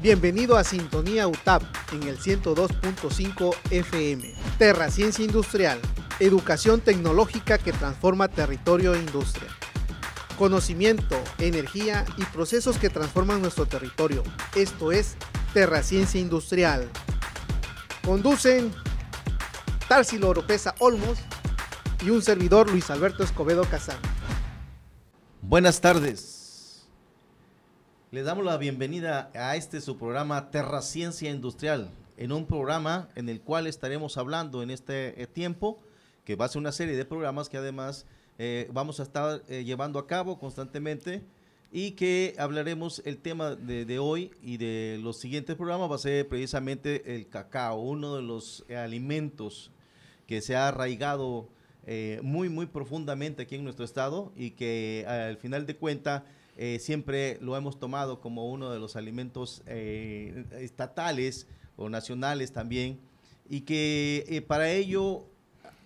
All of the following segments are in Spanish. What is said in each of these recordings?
Bienvenido a Sintonía UTAP en el 102.5 FM. Terraciencia Industrial, educación tecnológica que transforma territorio e industria. Conocimiento, energía y procesos que transforman nuestro territorio. Esto es Terraciencia Industrial. Conducen Tarsilo Oropesa Olmos y un servidor, Luis Alberto Escobedo Casán. Buenas tardes. Les damos la bienvenida a su programa Terraciencia Industrial, en un programa en el cual estaremos hablando en este tiempo, que va a ser una serie de programas que además vamos a estar llevando a cabo constantemente, y que hablaremos el tema de hoy y de los siguientes programas va a ser precisamente el cacao, uno de los alimentos que se ha arraigado muy profundamente aquí en nuestro estado y que al final de cuentas siempre lo hemos tomado como uno de los alimentos estatales o nacionales también, y que para ello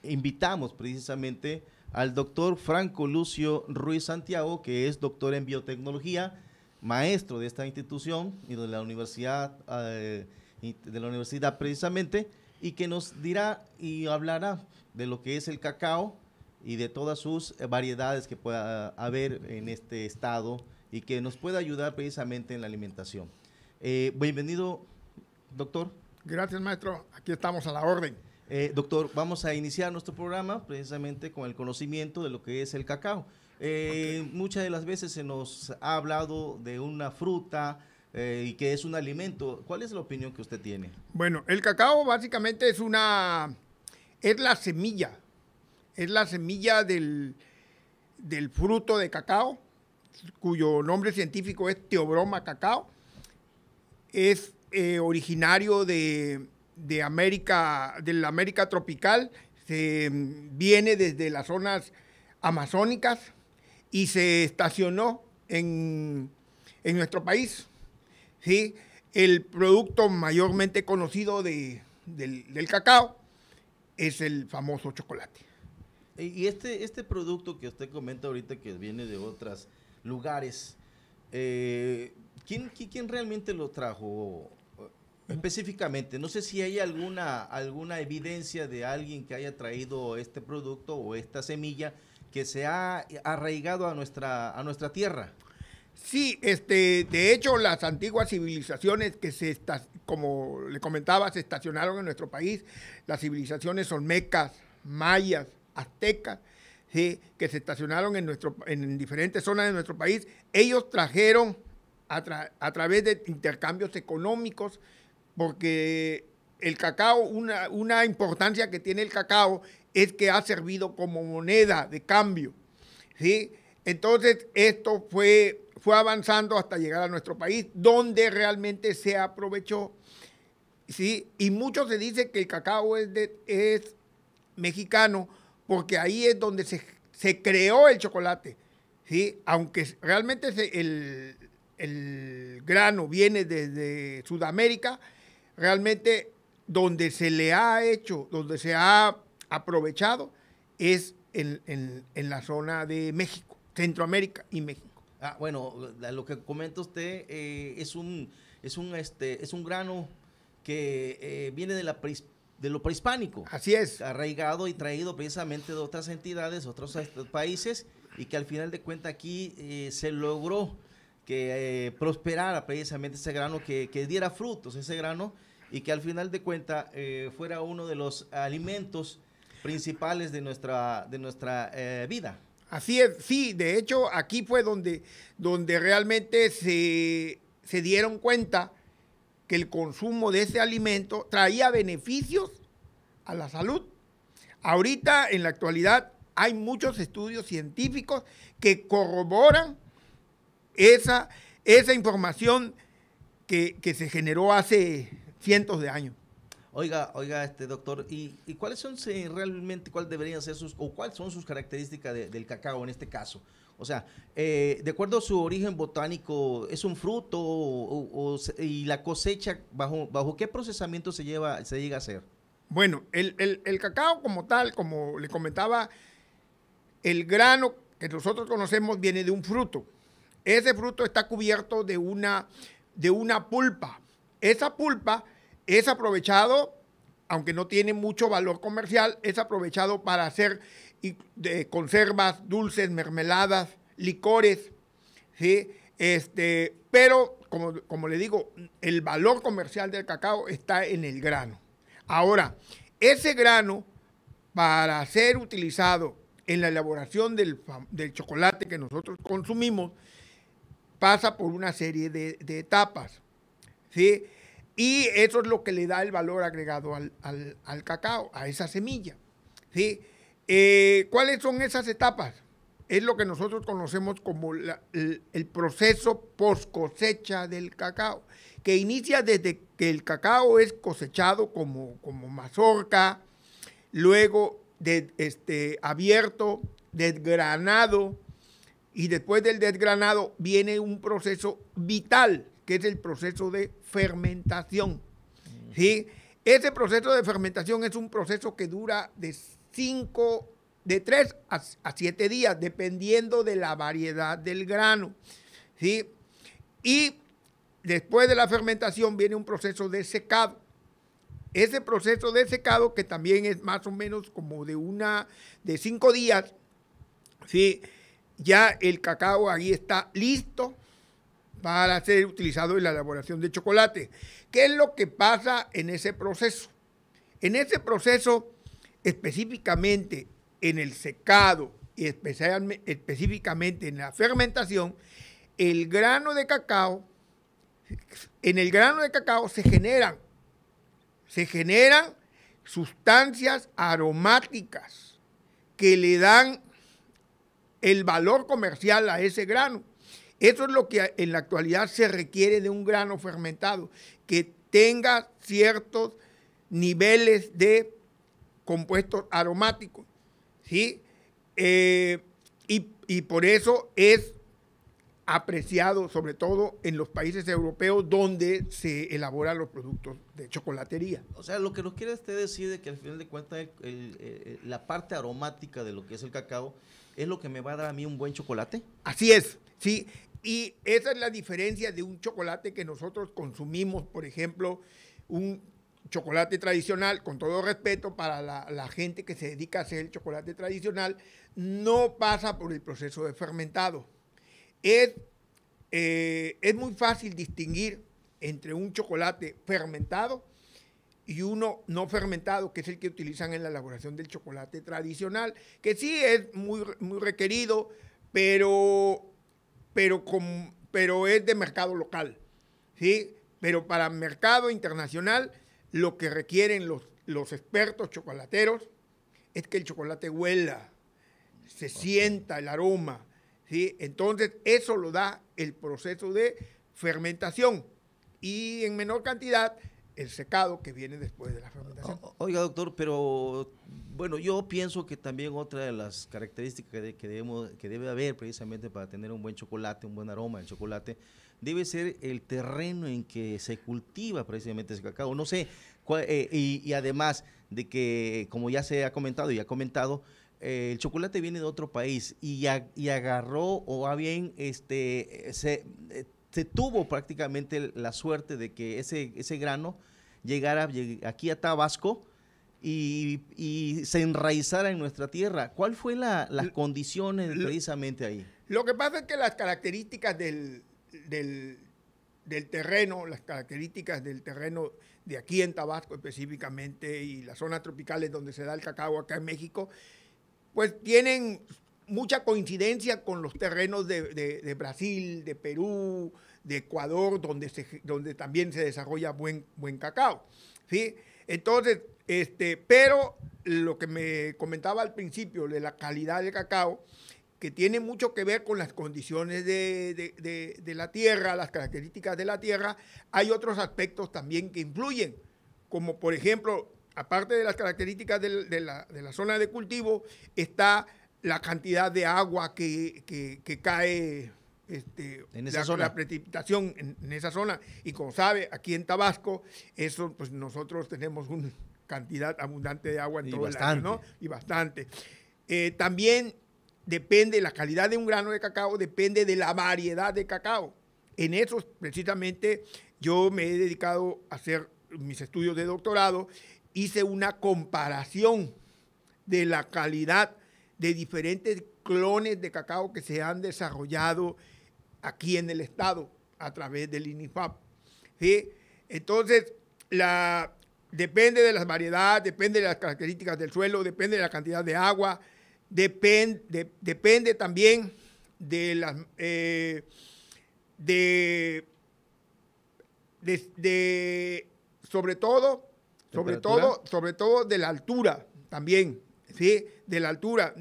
invitamos precisamente al doctor Franco Lucio Ruiz Santiago, que es doctor en biotecnología, maestro de esta institución y de la universidad precisamente, y que nos dirá y hablará de lo que es el cacao y de todas sus variedades que pueda haber en este estado y que nos pueda ayudar precisamente en la alimentación. Bienvenido, doctor. Gracias, maestro. Aquí estamos a la orden. Doctor, vamos a iniciar nuestro programa precisamente con el conocimiento de lo que es el cacao. Okay. Muchas de las veces se nos ha hablado de una fruta y que es un alimento. ¿Cuál es la opinión que usted tiene? Bueno, el cacao básicamente es la semilla. Es la semilla del fruto de cacao, cuyo nombre científico es Theobroma cacao. Es originario de la América tropical, viene desde las zonas amazónicas y se estacionó en nuestro país. ¿Sí? El producto mayormente conocido del cacao es el famoso chocolate. Y este producto que usted comenta ahorita, que viene de otros lugares, ¿quién realmente lo trajo específicamente? No sé si hay alguna evidencia de alguien que haya traído este producto o esta semilla que se ha arraigado a nuestra tierra. Sí, de hecho, las antiguas civilizaciones como le comentaba, se estacionaron en nuestro país, las civilizaciones olmecas, mayas, aztecas, ¿sí?, que se estacionaron en diferentes zonas de nuestro país. Ellos trajeron a través de intercambios económicos, porque el cacao, una importancia que tiene el cacao es que ha servido como moneda de cambio, ¿sí? Entonces, esto fue avanzando hasta llegar a nuestro país, donde realmente se aprovechó, ¿sí? Y mucho se dice que el cacao es mexicano, porque ahí es donde se creó el chocolate, ¿sí? Aunque realmente el grano viene desde Sudamérica, realmente donde se le ha hecho, donde se ha aprovechado es en la zona de México, Centroamérica y México. Bueno, lo que comenta usted es un grano que viene de lo prehispánico. Así es. Arraigado y traído precisamente de otras entidades, otros países, y que al final de cuentas aquí se logró que prosperara precisamente ese grano, que diera frutos ese grano, y que al final de cuentas fuera uno de los alimentos principales de nuestra vida. Así es, sí, de hecho aquí fue donde realmente se dieron cuenta que el consumo de ese alimento traía beneficios a la salud. Ahorita, en la actualidad, hay muchos estudios científicos que corroboran esa información que se generó hace cientos de años. Oiga, doctor, ¿y cuáles son realmente, cuáles son sus características del cacao en este caso? O sea, de acuerdo a su origen botánico, ¿es un fruto y la cosecha, bajo qué procesamiento se llega a hacer? Bueno, el cacao como tal, como le comentaba, el grano que nosotros conocemos viene de un fruto. Ese fruto está cubierto de una pulpa, esa pulpa es aprovechado, aunque no tiene mucho valor comercial, es aprovechado para hacer conservas, dulces, mermeladas, licores, ¿sí? Pero, como le digo, el valor comercial del cacao está en el grano. Ahora, ese grano, para ser utilizado en la elaboración del chocolate que nosotros consumimos, pasa por una serie de etapas, ¿sí? Y eso es lo que le da el valor agregado al cacao, a esa semilla, ¿sí? ¿Cuáles son esas etapas? Es lo que nosotros conocemos como el proceso post cosecha del cacao, que inicia desde que el cacao es cosechado como mazorca, luego abierto, desgranado, y después del desgranado viene un proceso vital, que es el proceso de fermentación, ¿sí? Ese proceso de fermentación es un proceso que dura de 3 a 7 días, dependiendo de la variedad del grano, ¿sí? Y después de la fermentación viene un proceso de secado. Ese proceso de secado, que también es más o menos como de 5 días, ¿sí? Ya el cacao ahí está listo para ser utilizado en la elaboración de chocolate. ¿Qué es lo que pasa en ese proceso? En ese proceso, específicamente en el secado y específicamente en la fermentación, en el grano de cacao se generan sustancias aromáticas que le dan el valor comercial a ese grano. Eso es lo que en la actualidad se requiere de un grano fermentado, que tenga ciertos niveles de compuestos aromáticos, ¿sí? Y por eso es apreciado, sobre todo en los países europeos donde se elaboran los productos de chocolatería. O sea, lo que nos quiere usted decir de que al final de cuentas la parte aromática de lo que es el cacao es lo que me va a dar a mí un buen chocolate. Así es, sí. Y esa es la diferencia de un chocolate que nosotros consumimos, por ejemplo, un chocolate tradicional, con todo respeto para la gente que se dedica a hacer el chocolate tradicional, no pasa por el proceso de fermentado. Es muy fácil distinguir entre un chocolate fermentado y uno no fermentado, que es el que utilizan en la elaboración del chocolate tradicional, que sí es muy, muy requerido, pero es de mercado local, ¿sí? Pero para mercado internacional, lo que requieren los expertos chocolateros es que el chocolate huela, se sienta el aroma, ¿sí? Entonces, eso lo da el proceso de fermentación y en menor cantidad el secado que viene después de la fermentación. Oiga, doctor, pero bueno, yo pienso que también otra de las características que debe haber precisamente para tener un buen chocolate, un buen aroma del chocolate, debe ser el terreno en que se cultiva precisamente ese cacao. No sé, y además de que, como ya se ha comentado y ha comentado, el chocolate viene de otro país y agarró, o a bien, se tuvo prácticamente la suerte de que ese grano llegara aquí a Tabasco y se enraizara en nuestra tierra. ¿Cuál fue las condiciones precisamente ahí? Lo que pasa es que las características del terreno, de aquí en Tabasco específicamente y las zonas tropicales donde se da el cacao acá en México, pues tienen mucha coincidencia con los terrenos de Brasil, de Perú, de Ecuador, donde también se desarrolla buen cacao, ¿sí? Entonces, pero lo que me comentaba al principio de la calidad del cacao, que tiene mucho que ver con las condiciones de la tierra, las características de la tierra, hay otros aspectos también que influyen, como por ejemplo, aparte de las características de la zona de cultivo, está la cantidad de agua que cae, en esa zona. La precipitación en esa zona. Y como sabe, aquí en Tabasco, pues nosotros tenemos una cantidad abundante de agua en todo el año, ¿no? Y bastante. También depende, la calidad de un grano de cacao depende de la variedad de cacao. En eso precisamente yo me he dedicado a hacer mis estudios de doctorado, hice una comparación de la calidad de diferentes clones de cacao que se han desarrollado aquí en el estado a través del INIFAP. ¿Sí? Entonces, depende de las variedades, depende de las características del suelo, depende de la cantidad de agua, depende también de las sobre todo de la altura también, ¿sí? De la altura.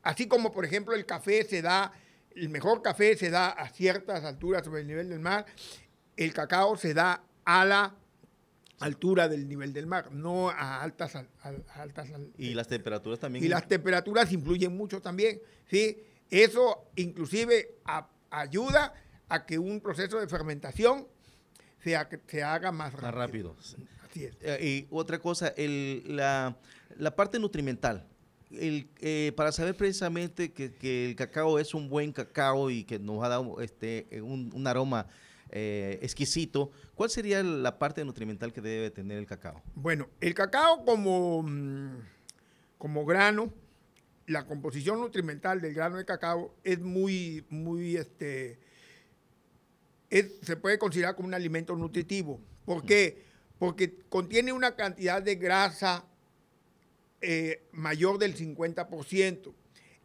Así como, por ejemplo, el mejor café se da a ciertas alturas sobre el nivel del mar, el cacao se da a la altura del nivel del mar, no a altas. Y las temperaturas también. Y las temperaturas influyen mucho también, ¿sí? Eso inclusive ayuda a que un proceso de fermentación se haga más rápido. Así es. Y otra cosa, la parte nutrimental. Para saber precisamente que el cacao es un buen cacao y que nos ha dado un aroma exquisito, ¿cuál sería la parte nutrimental que debe tener el cacao? Bueno, el cacao como grano, la composición nutrimental del grano de cacao es se puede considerar como un alimento nutritivo. ¿Por qué? Porque contiene una cantidad de grasa mayor del 50%.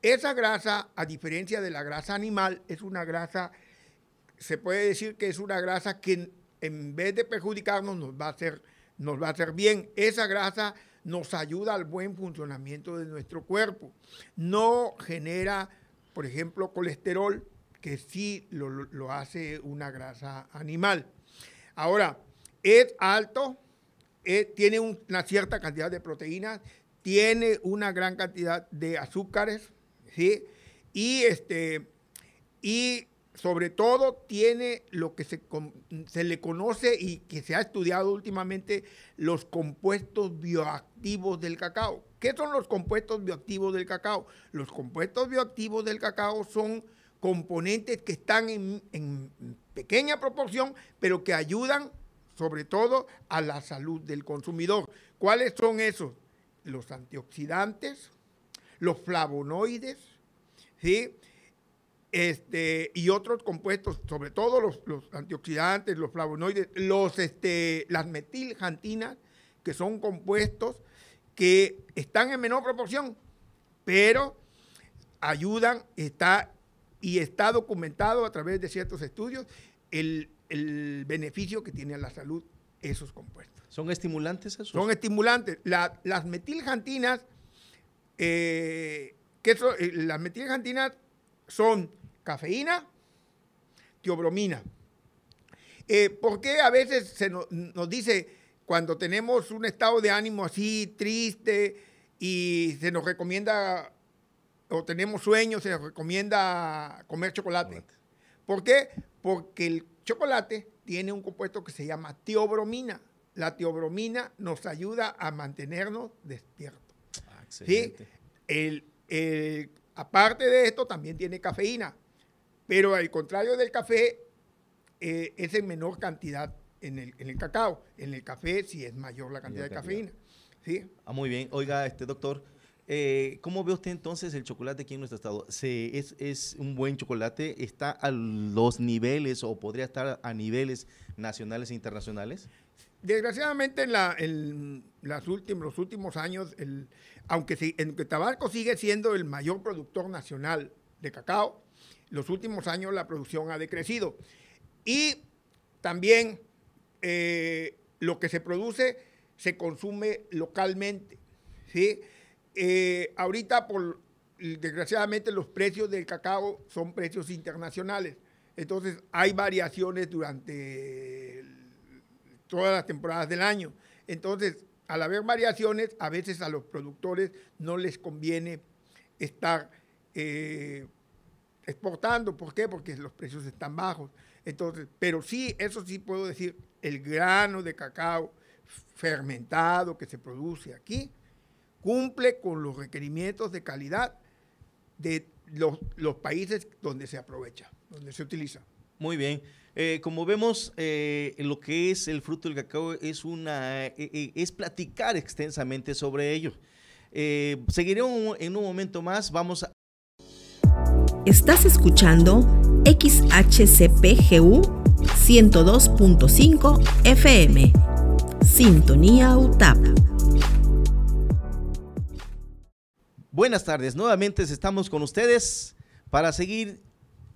Esa grasa, a diferencia de la grasa animal, es una grasa, se puede decir que es una grasa que en vez de perjudicarnos nos va a hacer bien. Esa grasa nos ayuda al buen funcionamiento de nuestro cuerpo. No genera, por ejemplo, colesterol, que sí lo hace una grasa animal. Ahora, es alto, tiene una cierta cantidad de proteínas, tiene una gran cantidad de azúcares, ¿sí? Y sobre todo tiene lo que se le conoce y que se ha estudiado últimamente, los compuestos bioactivos del cacao. ¿Qué son los compuestos bioactivos del cacao? Los compuestos bioactivos del cacao son componentes que están en pequeña proporción, pero que ayudan sobre todo a la salud del consumidor. ¿Cuáles son esos? Los antioxidantes, los flavonoides, ¿sí? Y otros compuestos, sobre todo los antioxidantes, los flavonoides, las metilxantinas, que son compuestos que están en menor proporción, pero ayudan, está documentado a través de ciertos estudios el beneficio que tiene a la salud esos compuestos. ¿Son estimulantes esos? Son estimulantes. Las metilxantinas, las metilxantinas son cafeína, tiobromina. ¿Por qué a veces nos dice, cuando tenemos un estado de ánimo así triste y se nos recomienda, o tenemos sueños, se nos recomienda comer chocolate? ¿Por qué? Porque el chocolate tiene un compuesto que se llama tiobromina. La tiobromina nos ayuda a mantenernos despiertos. Excelente. ¿Sí? Aparte de esto, también tiene cafeína, pero al contrario del café, es en menor cantidad en el cacao. En el café sí es mayor la cantidad de cafeína. ¿Sí? Muy bien. Oiga, doctor, ¿cómo ve usted entonces el chocolate aquí en nuestro estado? ¿Es un buen chocolate? ¿Está a los niveles o podría estar a niveles nacionales e internacionales? Desgraciadamente en los últimos años, aunque Tabasco sigue siendo el mayor productor nacional de cacao, los últimos años la producción ha decrecido. Y también lo que se produce se consume localmente, ¿sí? Ahorita, desgraciadamente, los precios del cacao son precios internacionales. Entonces, hay variaciones durante todas las temporadas del año. Entonces, al haber variaciones, a veces a los productores no les conviene estar exportando. ¿Por qué? Porque los precios están bajos. Entonces, pero sí, eso sí puedo decir, el grano de cacao fermentado que se produce aquí cumple con los requerimientos de calidad de los países donde se aprovecha, donde se utiliza. Muy bien. Como vemos, lo que es el fruto del cacao es platicar extensamente sobre ello. Seguiré en un momento más. Vamos a... Estás escuchando XHCPGU 102.5 FM. Sintonía UTAP. Buenas tardes, nuevamente estamos con ustedes para seguir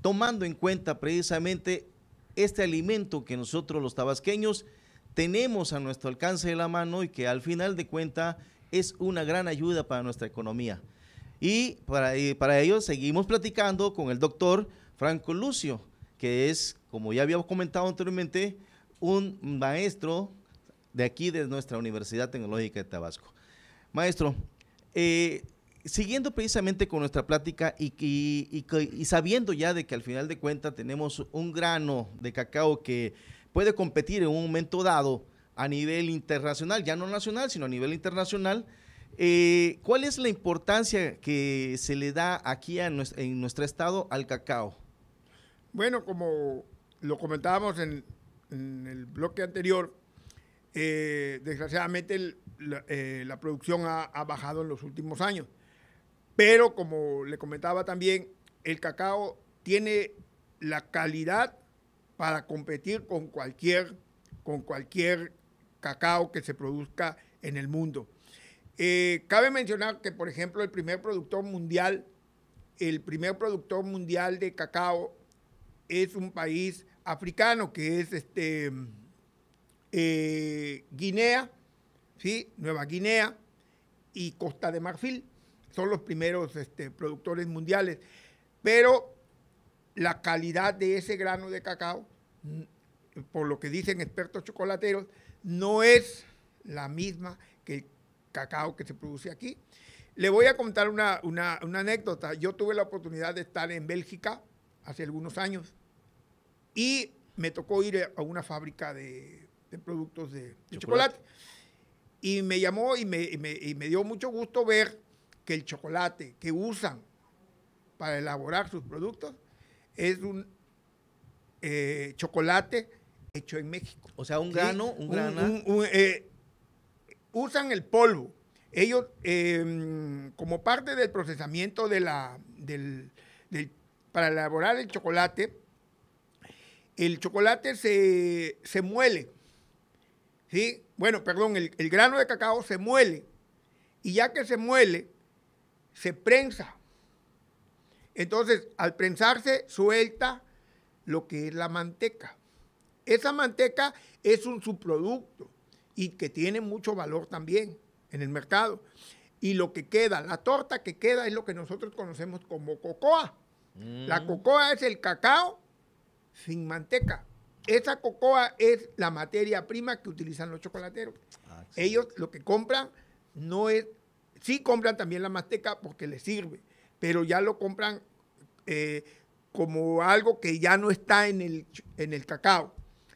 tomando en cuenta precisamente este alimento que nosotros los tabasqueños tenemos a nuestro alcance de la mano y que al final de cuentas es una gran ayuda para nuestra economía. Y para ello seguimos platicando con el doctor Franco Lucio, que es, como ya habíamos comentado anteriormente, un maestro de aquí de nuestra Universidad Tecnológica de Tabasco. Maestro, siguiendo precisamente con nuestra plática y sabiendo ya de que al final de cuentas tenemos un grano de cacao que puede competir en un momento dado a nivel internacional, ya no nacional, sino a nivel internacional, ¿cuál es la importancia que se le da aquí en nuestro estado al cacao? Bueno, como lo comentábamos en el bloque anterior, desgraciadamente la producción ha bajado en los últimos años. Pero como le comentaba también, el cacao tiene la calidad para competir con cualquier cacao que se produzca en el mundo. Cabe mencionar que, por ejemplo, el primer productor mundial de cacao es un país africano que es Guinea, ¿sí? Nueva Guinea y Costa de Marfil. Son los primeros productores mundiales, pero la calidad de ese grano de cacao, por lo que dicen expertos chocolateros, no es la misma que el cacao que se produce aquí. Le voy a contar una anécdota. Yo tuve la oportunidad de estar en Bélgica hace algunos años y me tocó ir a una fábrica de productos de chocolate. Y me llamó y me dio mucho gusto ver que el chocolate que usan para elaborar sus productos es un chocolate hecho en México. O sea, un grano, usan el polvo. Ellos, como parte del procesamiento para elaborar el chocolate se muele. ¿Sí? Bueno, perdón, el grano de cacao se muele. Y ya que se muele, se prensa. Entonces, al prensarse, suelta lo que es la manteca. Esa manteca es un subproducto y que tiene mucho valor también en el mercado. Y lo que queda, la torta que queda es lo que nosotros conocemos como cocoa. La cocoa es el cacao sin manteca. Esa cocoa es la materia prima que utilizan los chocolateros. Ellos lo que compran no es... Sí compran también la manteca porque les sirve, pero ya lo compran como algo que ya no está en el cacao.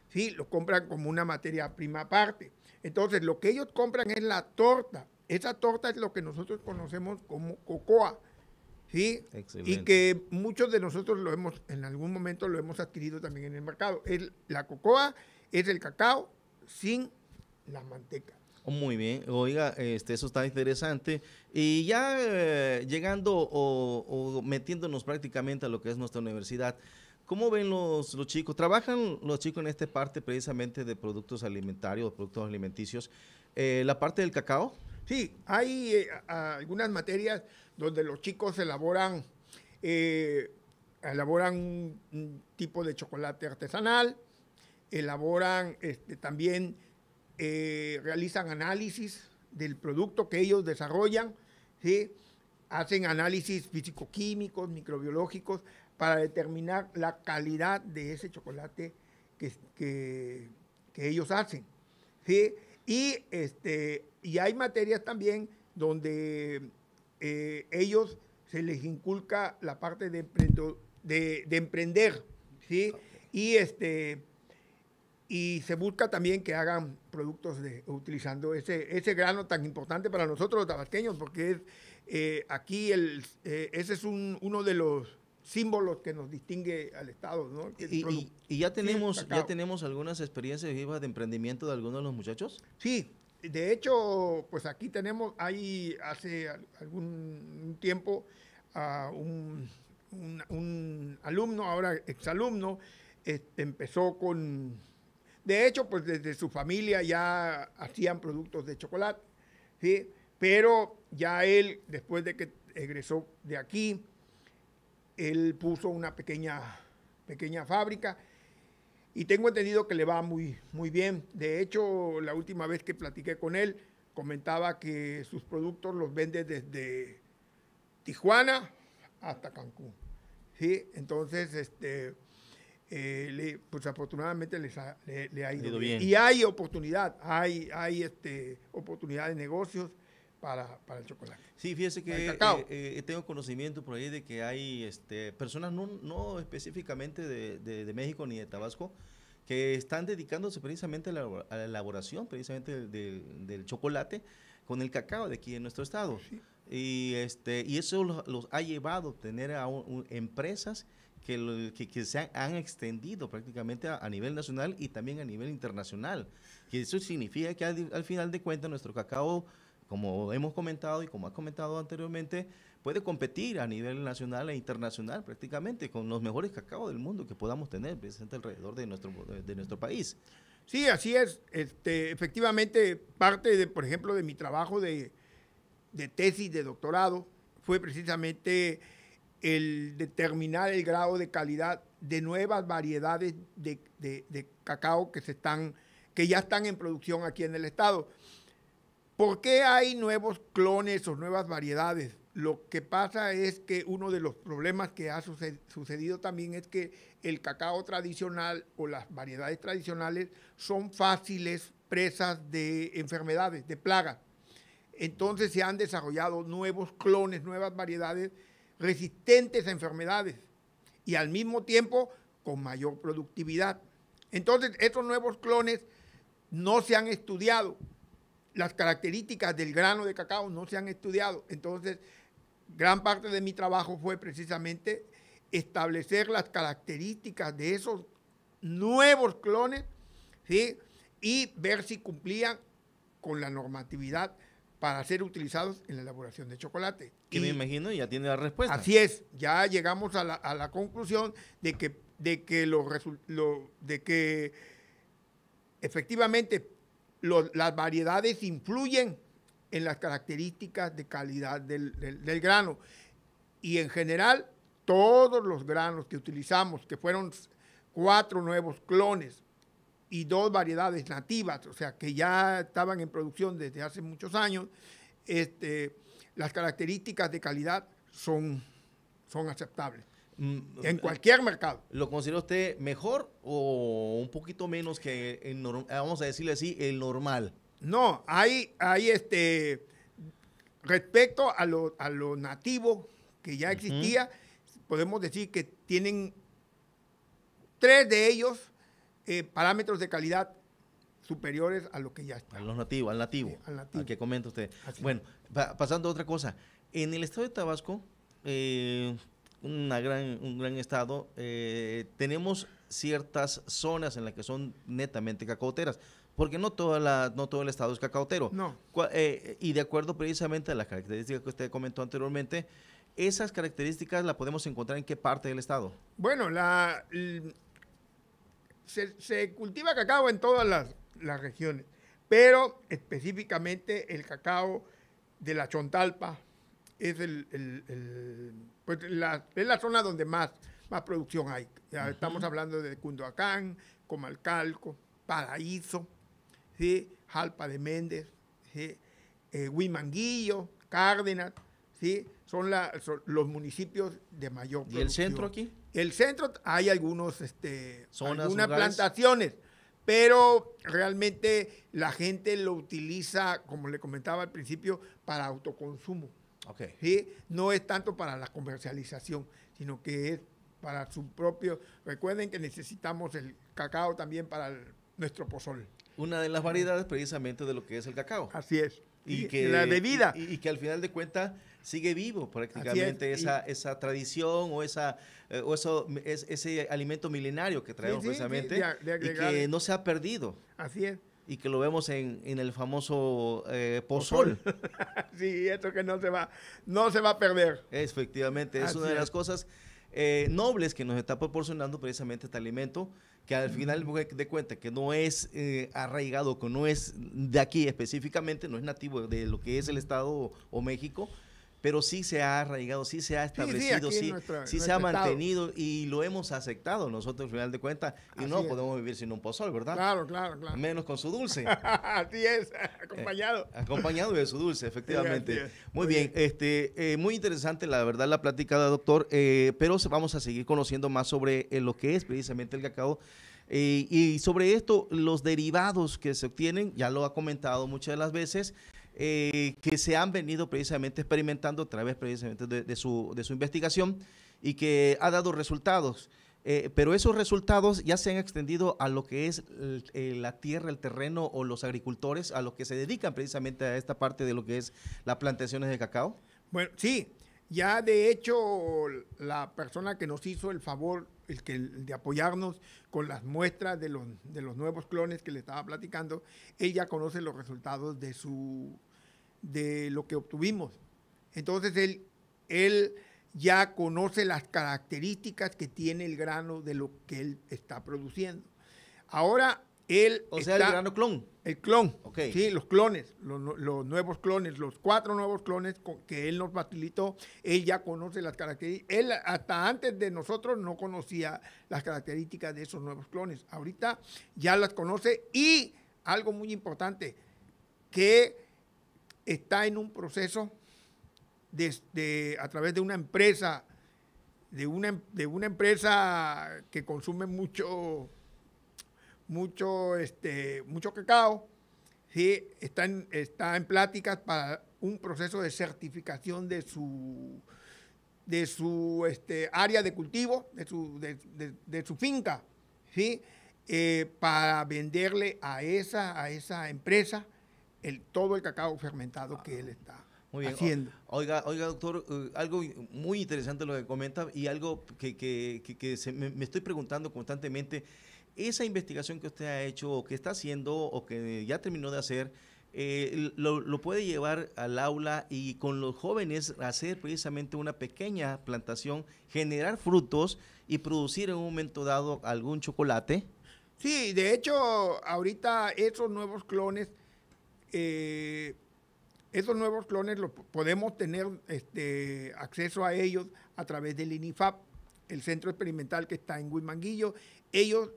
¿Sí? Lo compran como una materia prima aparte. Entonces, lo que ellos compran es la torta. Esa torta es lo que nosotros conocemos como cocoa. ¿Sí? Excelente. Y que muchos de nosotros en algún momento lo hemos adquirido también en el mercado. La cocoa es el cacao sin la manteca. Muy bien, oiga, eso está interesante. Y ya llegando o metiéndonos prácticamente a lo que es nuestra universidad, ¿cómo ven los chicos? ¿Trabajan los chicos en esta parte precisamente de productos alimentarios, productos alimenticios? ¿La parte del cacao? Sí, hay algunas materias donde los chicos elaboran un tipo de chocolate artesanal, elaboran también... realizan análisis del producto que ellos desarrollan, ¿sí? Hacen análisis físico-químicos, microbiológicos, para determinar la calidad de ese chocolate que ellos hacen, ¿sí? Y hay materias también donde ellos se les inculca la parte de emprender, ¿sí? Y se busca también que hagan productos utilizando ese grano tan importante para nosotros los tabasqueños, porque aquí ese es uno de los símbolos que nos distingue al Estado, ¿no? Y ya tenemos algunas experiencias vivas de emprendimiento de algunos de los muchachos. Sí, de hecho, pues aquí tenemos, hace algún tiempo, un alumno, ahora exalumno, empezó de hecho, pues desde su familia ya hacían productos de chocolate, ¿sí? Pero ya él, después de que egresó de aquí, él puso una pequeña fábrica y tengo entendido que le va muy, muy bien. De hecho, la última vez que platiqué con él, comentaba que sus productos los vende desde Tijuana hasta Cancún. ¿Sí? Entonces, pues afortunadamente le ha ido bien. Y hay oportunidad, hay oportunidad de negocios para el chocolate. Sí, fíjese que tengo conocimiento por ahí de que hay personas, no específicamente de México ni de Tabasco, que están dedicándose precisamente a la elaboración precisamente del chocolate con el cacao de aquí en nuestro estado. Sí. Y eso los ha llevado a tener empresas que se han extendido prácticamente a nivel nacional y también a nivel internacional. Y eso significa que al final de cuentas nuestro cacao, como hemos comentado y como ha comentado anteriormente, puede competir a nivel nacional e internacional prácticamente con los mejores cacao del mundo que podamos tener precisamente alrededor de nuestro país. Sí, así es. Efectivamente, parte por ejemplo, de mi trabajo de tesis de doctorado fue precisamente el determinar el grado de calidad de nuevas variedades de cacao que ya están en producción aquí en el estado. ¿Por qué hay nuevos clones o nuevas variedades? Lo que pasa es que uno de los problemas que ha sucedido también es que el cacao tradicional o las variedades tradicionales son fáciles presas de enfermedades, de plagas. Entonces se han desarrollado nuevos clones, nuevas variedades resistentes a enfermedades y al mismo tiempo con mayor productividad. Entonces estos nuevos clones no se han estudiado. Las características del grano de cacao no se han estudiado. Entonces, gran parte de mi trabajo fue precisamente establecer las características de esos nuevos clones, ¿sí? Y ver si cumplían con la normatividad para ser utilizados en la elaboración de chocolate. Que me imagino ya tiene la respuesta. Así es, ya llegamos a la conclusión de que efectivamente las variedades influyen en las características de calidad del grano. Y en general, todos los granos que utilizamos, que fueron 4 nuevos clones y 2 variedades nativas, o sea, que ya estaban en producción desde hace muchos años, las características de calidad son aceptables. En cualquier mercado. ¿Lo considera usted mejor o un poquito menos que vamos a decirle así, el normal? No, hay respecto a lo nativo que ya existía, podemos decir que tienen 3 de ellos parámetros de calidad superiores a lo que ya está. A los nativos, al nativo. Sí, al nativo. ¿A qué comenta usted? Así. Bueno, pasando a otra cosa. En el estado de Tabasco, un gran estado, tenemos ciertas zonas en las que son netamente cacaoteras, porque no todo el estado es cacaotero. No. Y de acuerdo precisamente a las características que usted comentó anteriormente, esas características las podemos encontrar en qué parte del estado. Bueno, se cultiva cacao en todas las regiones, pero específicamente el cacao de la Chontalpa es pues es la zona donde más producción hay. Ya estamos hablando de Cunduacán, Comalcalco, Paraíso, ¿sí? Jalpa de Méndez, ¿sí? Huimanguillo, Cárdenas, ¿sí? Son algunos municipios de mayor producción. ¿Y el centro aquí? El centro hay algunas plantaciones, pero realmente la gente lo utiliza, como le comentaba al principio, para autoconsumo. Okay. ¿Sí? No es tanto para la comercialización, sino que es para su propio. Recuerden que necesitamos el cacao también para nuestro pozol. Una de las variedades precisamente de lo que es el cacao. Así es. la bebida. Y que al final de cuentas sigue vivo prácticamente esa tradición o ese alimento milenario que traemos precisamente y que no se ha perdido. Así es. Y que lo vemos en el famoso pozol. Sí, esto que no se va a perder. Efectivamente, es una de las cosas nobles que nos está proporcionando precisamente este alimento, que al final de cuentas que no es arraigado, que no es de aquí específicamente, no es nativo de lo que es el Estado o México, pero sí se ha arraigado, sí se ha establecido, sí se ha mantenido y lo hemos aceptado nosotros al final de cuentas y no podemos vivir sin un pozol, ¿verdad? Claro. Menos con su dulce. Así es, acompañado. Acompañado de su dulce, efectivamente. Sí, muy bien, muy interesante la verdad la plática, doctor, pero vamos a seguir conociendo más sobre lo que es precisamente el cacao. Y sobre esto, los derivados que se obtienen, ya lo ha comentado muchas de las veces, que se han venido precisamente experimentando a través precisamente de su investigación y que ha dado resultados. Pero esos resultados ya se han extendido a lo que es la tierra, el terreno o los agricultores, a los que se dedican precisamente a esta parte de lo que es las plantaciones de cacao. Bueno, sí, ya de hecho la persona que nos hizo el favor de apoyarnos con las muestras de los nuevos clones que le estaba platicando, él ya conoce los resultados de lo que obtuvimos. Entonces él ya conoce las características que tiene el grano de lo que él está produciendo. Ahora el grano clon. El clon, okay. Sí, los clones, los nuevos clones, los 4 nuevos clones que él nos facilitó, él ya conoce las características. Él hasta antes de nosotros no conocía las características de esos nuevos clones. Ahorita ya las conoce y algo muy importante, que está en un proceso a través de una empresa, de una empresa que consume mucho cacao, ¿sí? Está en pláticas para un proceso de certificación de su área de cultivo, de su finca, ¿sí? Para venderle a esa empresa todo el cacao fermentado que él está haciendo. Oiga, doctor, algo muy interesante lo que comenta y algo que me estoy preguntando constantemente. Esa investigación que usted ha hecho o que está haciendo o que ya terminó de hacer, lo puede llevar al aula y con los jóvenes hacer precisamente una pequeña plantación, generar frutos y producir en un momento dado algún chocolate. Sí, de hecho, ahorita esos nuevos clones los podemos tener acceso a ellos a través del INIFAP, el centro experimental que está en Huimanguillo. Ellos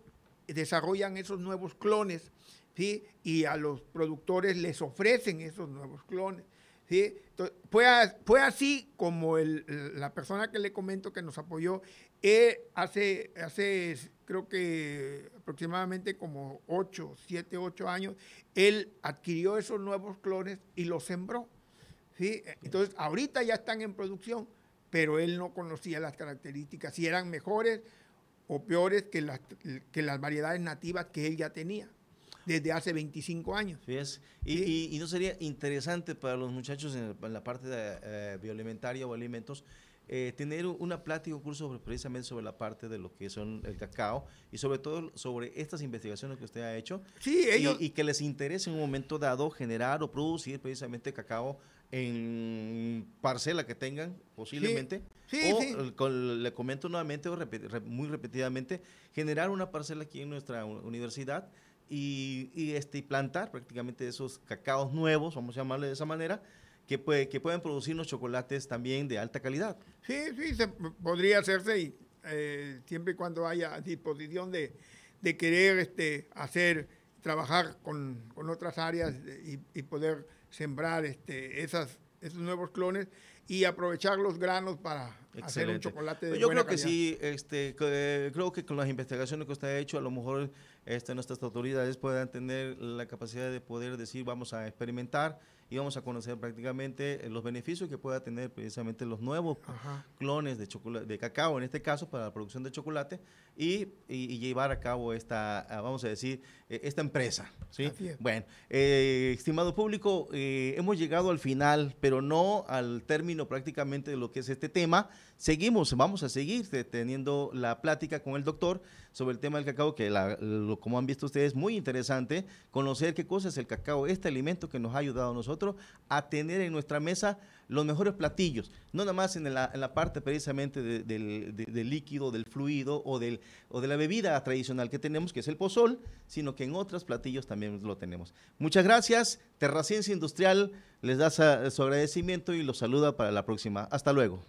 desarrollan esos nuevos clones, ¿sí? Y a los productores les ofrecen esos nuevos clones, ¿sí? Entonces, fue así como la persona que le comento que nos apoyó, hace creo que aproximadamente como 7, 8 años, él adquirió esos nuevos clones y los sembró, ¿sí? Entonces, ahorita ya están en producción, pero él no conocía las características, si eran mejores o peores que las variedades nativas que él ya tenía desde hace 25 años. ¿Sí? ¿Y no sería interesante para los muchachos en la parte de bioalimentaria o alimentos tener una plática, un curso precisamente sobre la parte de lo que son el cacao y sobre todo sobre estas investigaciones que usted ha hecho? Sí, y que les interese en un momento dado generar o producir precisamente cacao en parcela que tengan posiblemente, le comento nuevamente o muy repetidamente, generar una parcela aquí en nuestra universidad y plantar prácticamente esos cacaos nuevos, vamos a llamarle de esa manera, que pueden producirnos chocolates también de alta calidad. Sí, podría hacerse y siempre y cuando haya disposición de querer trabajar con otras áreas y poder sembrar esos nuevos clones y aprovechar los granos para hacer un chocolate de Yo buena creo que calidad. sí, creo que con las investigaciones que usted ha hecho, a lo mejor nuestras autoridades puedan tener la capacidad de poder decir, vamos a experimentar y vamos a conocer prácticamente los beneficios que pueda tener precisamente los nuevos clones de chocolate, de cacao, en este caso, para la producción de chocolate, y llevar a cabo esta, vamos a decir, esta empresa, ¿sí? Bueno, estimado público, hemos llegado al final, pero no al término prácticamente de lo que es este tema. Vamos a seguir teniendo la plática con el doctor sobre el tema del cacao, que como han visto ustedes, muy interesante conocer qué cosa es el cacao, este alimento que nos ha ayudado a nosotros a tener en nuestra mesa los mejores platillos, no nada más en la parte precisamente del líquido, del fluido o de la bebida tradicional que tenemos, que es el pozol, sino que en otros platillos también lo tenemos. Muchas gracias. Terraciencia Industrial les da su agradecimiento y los saluda para la próxima. Hasta luego.